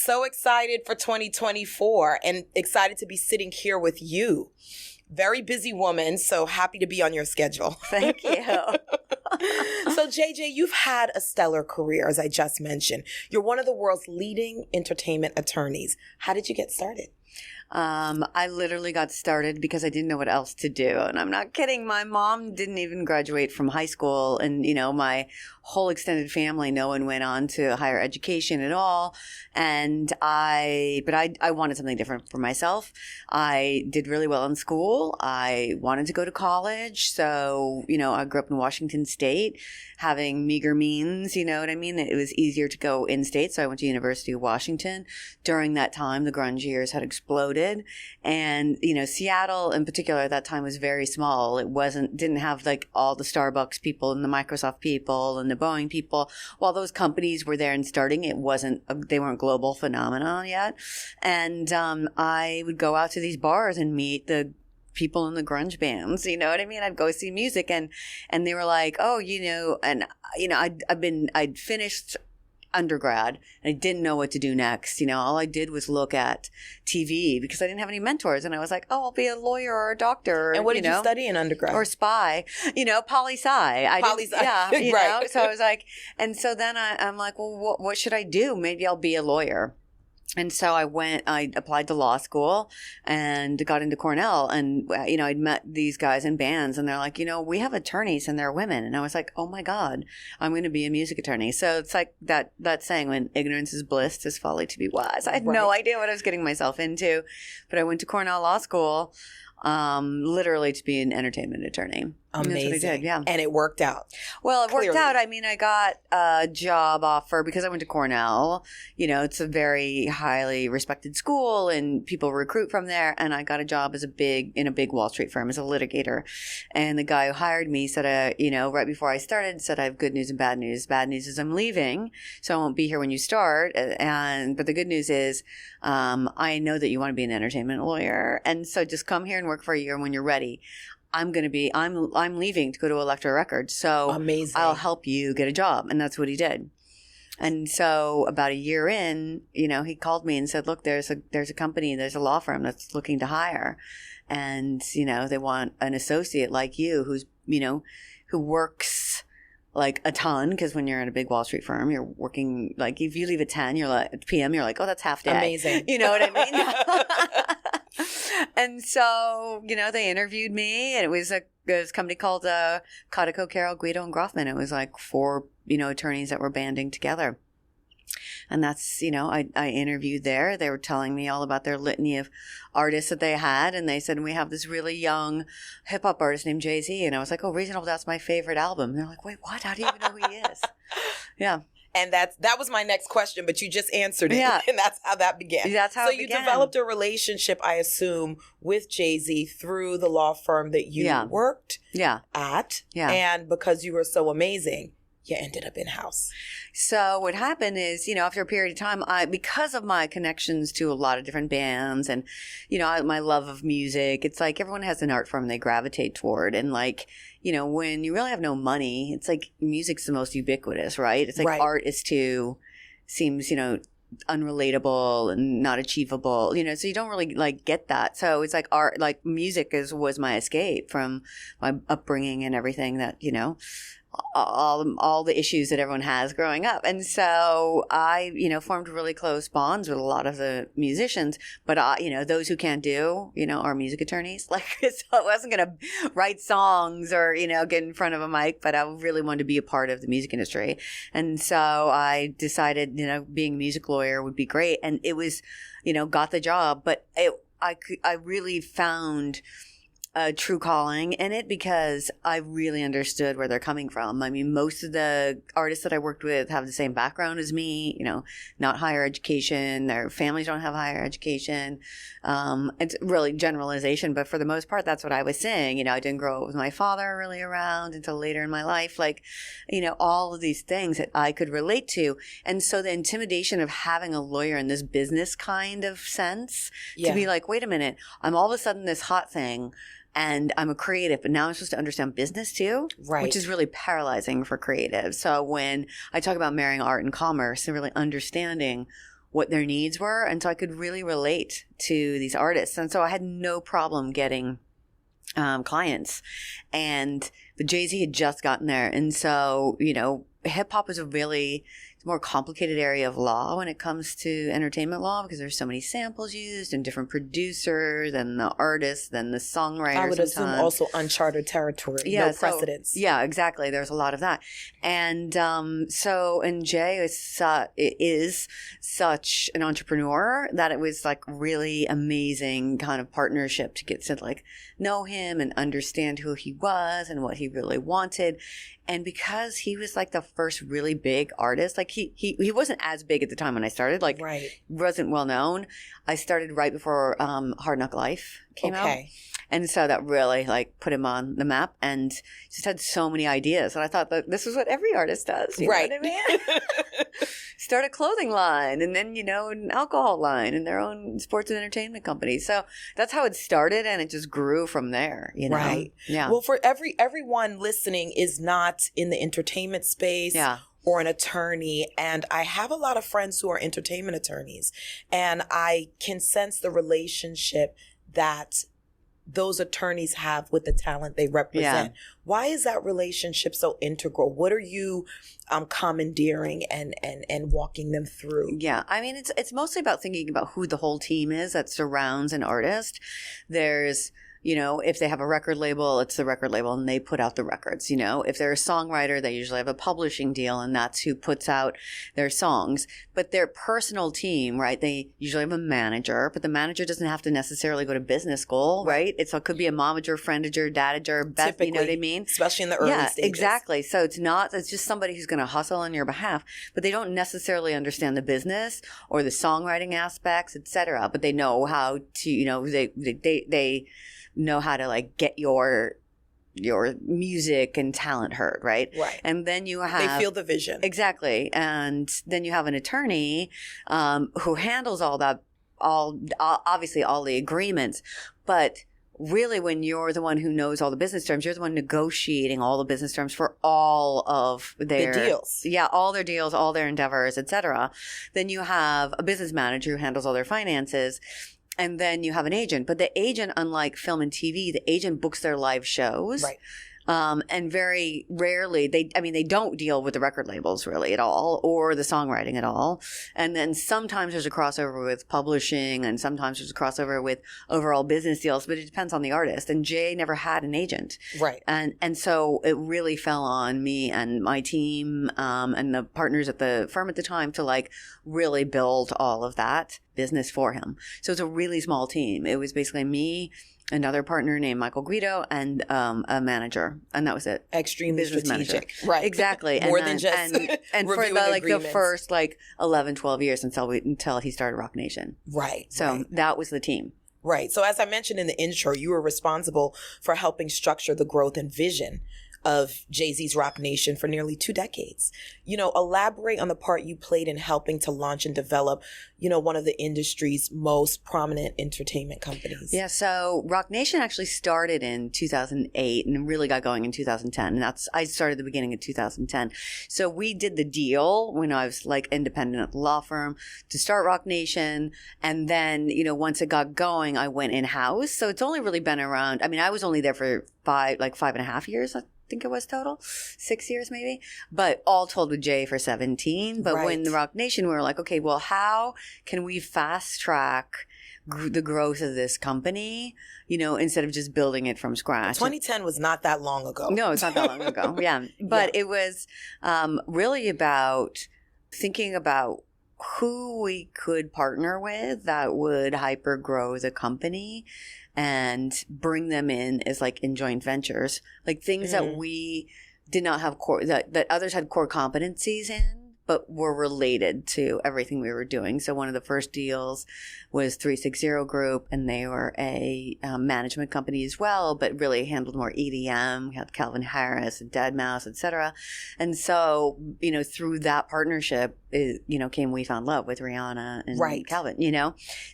So excited for 2024 and excited to be sitting here with you. Very busy woman, so happy to be on your schedule. Thank you. So JJ, you've had a stellar career, as I just mentioned. You're one of the world's leading entertainment attorneys. How did you get started? I literally got started because I didn't know what else to do. And I'm not kidding. My mom didn't even graduate from high school. And, my whole extended family, no one went on to higher education at all. And I wanted something different for myself. I did really well in school. I wanted to go to college. So, I grew up in Washington State, having meager means, you know what I mean? It was easier to go in state. So I went to University of Washington. During that time, the grunge years had exploded. And, Seattle in particular at that time was very small. It didn't have like all the Starbucks people and the Microsoft people and the Boeing people. While those companies were there and starting, they weren't global phenomena yet. And I would go out to these bars and meet the people in the grunge bands, you know what I mean? I'd go see music and they were like, oh, I'd finished undergrad and I didn't know what to do next. All I did was look at TV because I didn't have any mentors. And I was like, oh, I'll be a lawyer or a doctor. And what did you study in undergrad? Or spy, poli-sci. Poli-sci. Yeah. Right. So I was like, and so then I'm like, well, what should I do? Maybe I'll be a lawyer. And so I applied to law school and got into Cornell and, I'd met these guys in bands and they're like, we have attorneys and they're women. And I was like, oh my God, I'm going to be a music attorney. So it's like that saying, when ignorance is bliss, 'tis folly to be wise. I had no idea what I was getting myself into, but I went to Cornell Law School, literally to be an entertainment attorney. Amazing. That's what I did, yeah. And it worked out. Well, it worked out. I mean, I got a job offer because I went to Cornell. It's a very highly respected school and people recruit from there. And I got a job in a big Wall Street firm as a litigator. And the guy who hired me said, right before I started, said, I have good news and bad news. Bad news is I'm leaving, so I won't be here when you start. But the good news is, I know that you want to be an entertainment lawyer. And so just come here and work for a year. And when you're ready, I'm leaving to go to Elektra Records. So amazing. I'll help you get a job. And that's what he did. And so about a year in, he called me and said, look, there's a company, there's a law firm that's looking to hire. And, they want an associate like you who works like a ton, because when you're in a big Wall Street firm, you're working, like if you leave at 10 p.m., you're like, oh, that's half day. Amazing. You know what I mean? And so, they interviewed me, and it was a company called Cotico, Carroll, Guido, and Groffman. It was like 4, attorneys that were banding together. And that's, I interviewed there. They were telling me all about their litany of artists that they had. And they said, we have this really young hip hop artist named Jay-Z. And I was like, oh, Reasonable Doubt's my favorite album. And they're like, wait, what? How do you even know who he is? Yeah. And that was my next question, but you just answered it. Yeah. And that's how that began. That's how it began. began. So you developed a relationship, I assume, with Jay-Z through the law firm that you worked at. Yeah. And because you were so amazing, you ended up in-house. So what happened is, after a period of time, because of my connections to a lot of different bands and, my love of music, it's like everyone has an art form they gravitate toward. And like, when you really have no money, it's like music's the most ubiquitous, right? It's like art seems, unrelatable and not achievable, so you don't really like get that. So it's like art, like music was my escape from my upbringing and everything that, all the issues that everyone has growing up. And so I, formed really close bonds with a lot of the musicians, but those who can't do, are music attorneys. Like, so I wasn't going to write songs or, get in front of a mic, but I really wanted to be a part of the music industry. And so I decided, being a music lawyer would be great. And it was, got the job, but I really found a true calling in it because I really understood where they're coming from. I mean, most of the artists that I worked with have the same background as me, not higher education. Their families don't have higher education. It's really generalization, but for the most part, that's what I was saying. I didn't grow up with my father really around until later in my life. Like, all of these things that I could relate to. And so the intimidation of having a lawyer in this business kind of sense to be like, wait a minute, I'm all of a sudden this hot thing. And I'm a creative, but now I'm supposed to understand business too, which is really paralyzing for creatives. So when I talk about marrying art and commerce and really understanding what their needs were. And so I could really relate to these artists. And so I had no problem getting clients. But Jay-Z had just gotten there. And so, hip hop is a really more complicated area of law when it comes to entertainment law, because there's so many samples used and different producers and the artists and the songwriters. I would assume also uncharted territory, no precedence. Yeah, exactly. There's a lot of that. And Jay is such an entrepreneur that it was like really amazing kind of partnership to get to like know him and understand who he was and what he really wanted. And because he was like the first really big artist, like he wasn't as big at the time when I started, like wasn't well known. I started right before Hard Knock Life came out. And so that really like put him on the map, and just had so many ideas. And I thought that this is what every artist does. You know what I mean? Start a clothing line, and then, an alcohol line, and their own sports and entertainment company. So that's how it started, and it just grew from there, Right. Yeah. Well, for everyone listening is not in the entertainment space. Yeah. Or an attorney. And I have a lot of friends who are entertainment attorneys, and I can sense the relationship that those attorneys have with the talent they represent. Yeah. Why is that relationship so integral? What are you commandeering and walking them through? Yeah, I mean, it's mostly about thinking about who the whole team is that surrounds an artist. There's, if they have a record label, it's the record label, and they put out the records. If they're a songwriter, they usually have a publishing deal, and that's who puts out their songs. But their personal team, right, they usually have a manager, but the manager doesn't have to necessarily go to business school, right? It could be a momager, friendager, dadager, best, you know what I mean? Especially in the early stages. Yeah, exactly. So it's just somebody who's going to hustle on your behalf, but they don't necessarily understand the business or the songwriting aspects, et cetera. But they know how to, they know how to like get your music and talent heard, right? Right. And then you have... They feel the vision. Exactly. And then you have an attorney who handles all that, obviously all the agreements, but really when you're the one who knows all the business terms, you're the one negotiating all the business terms for all of their deals. Yeah, all their deals, all their endeavors, etc. Then you have a business manager who handles all their finances. And then you have an agent. But the agent, unlike film and TV, the agent books their live shows. Right. And very rarely, they don't deal with the record labels really at all, or the songwriting at all. And then sometimes there's a crossover with publishing, and sometimes there's a crossover with overall business deals, but it depends on the artist. And Jay never had an agent. Right. And so it really fell on me and my team, and the partners at the firm at the time to like really build all of that business for him. So it's a really small team. It was basically me, another partner named Michael Guido, and a manager, and that was it. Extremely business strategic, manager. right? Exactly, More than just and for the first 11, 12 years until he started Rock Nation. Right. So that was the team. Right. So as I mentioned in the intro, you were responsible for helping structure the growth and vision of Jay-Z's Rock Nation for nearly 2 decades. Elaborate on the part you played in helping to launch and develop, one of the industry's most prominent entertainment companies. Yeah, so Rock Nation actually started in 2008 and really got going in 2010. And I started at the beginning of 2010. So we did the deal when I was like independent at the law firm to start Rock Nation. And then, once it got going, I went in-house. So it's only really been around, I was only there for 5.5 years, I think it was total, 6 years maybe, but all told with Jay for 17. But when the Rock Nation, we were like, okay, well, how can we fast track the growth of this company, instead of just building it from scratch? 2010 was not that long ago. No, it's not that long ago. Yeah. But it was really about thinking about who we could partner with that would hyper grow the company and bring them in as like in joint ventures, like things that we did not have that others had core competencies in, but were related to everything we were doing. So one of the first deals was 360 Group, and they were a management company as well, but really handled more EDM. We had Calvin Harris and Deadmau5, et cetera. And so, through that partnership, came We Found Love with Rihanna and Right. Calvin,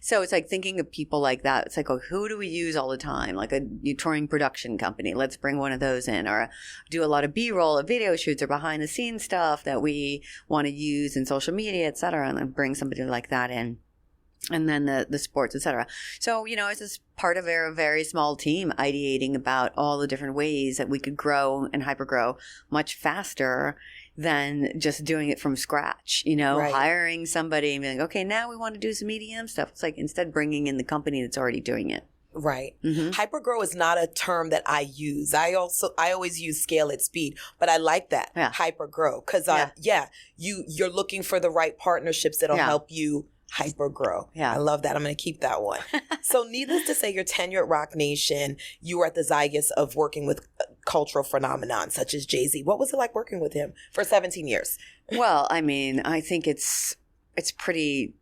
So it's like thinking of people like that. It's like, oh, who do we use all the time? Like a touring production company. Let's bring one of those in, or do a lot of B-roll of video shoots or behind the scenes stuff that we want to use in social media, et cetera, and then bring somebody like that in. And then the sports, et cetera. So, it's just part of a very small team ideating about all the different ways that we could grow and hypergrow much faster than just doing it from scratch, Right. hiring somebody and being like, okay, now we want to do some EDM stuff. It's like instead bringing in the company that's already doing it. Right. Mm-hmm. Hypergrow is not a term that I use. I always use scale at speed, but I like that. Yeah. Hypergrow. Because you're looking for the right partnerships that'll help you hypergrow. Yeah. I love that. I'm going to keep that one. So needless to say, your tenure at Roc Nation, you were at the zeitgeist of working with cultural phenomenon such as Jay-Z. What was it like working with him for 17 years? Well, I mean, I think it's pretty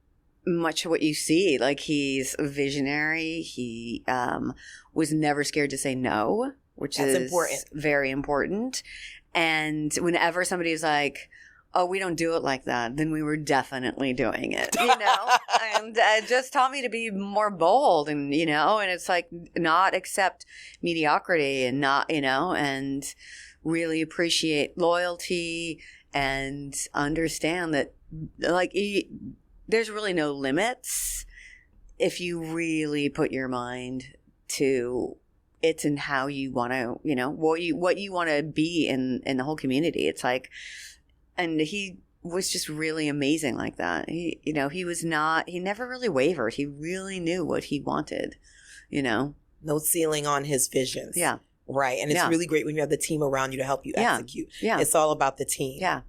much what you see. Like, he's a visionary. He was never scared to say no, which That's is important. very important. And whenever somebody's like, oh, we don't do it like that, then we were definitely doing it, and it just taught me to be more bold and it's like not accept mediocrity and not, and really appreciate loyalty and understand that like there's really no limits if you really put your mind to it and how you want to, what you want to be in the whole community. It's like, and he was just really amazing like that. He never really wavered. He really knew what he wanted, No ceiling on his visions. Yeah. Right. And it's really great when you have the team around you to help you execute. Yeah. It's all about the team. Yeah.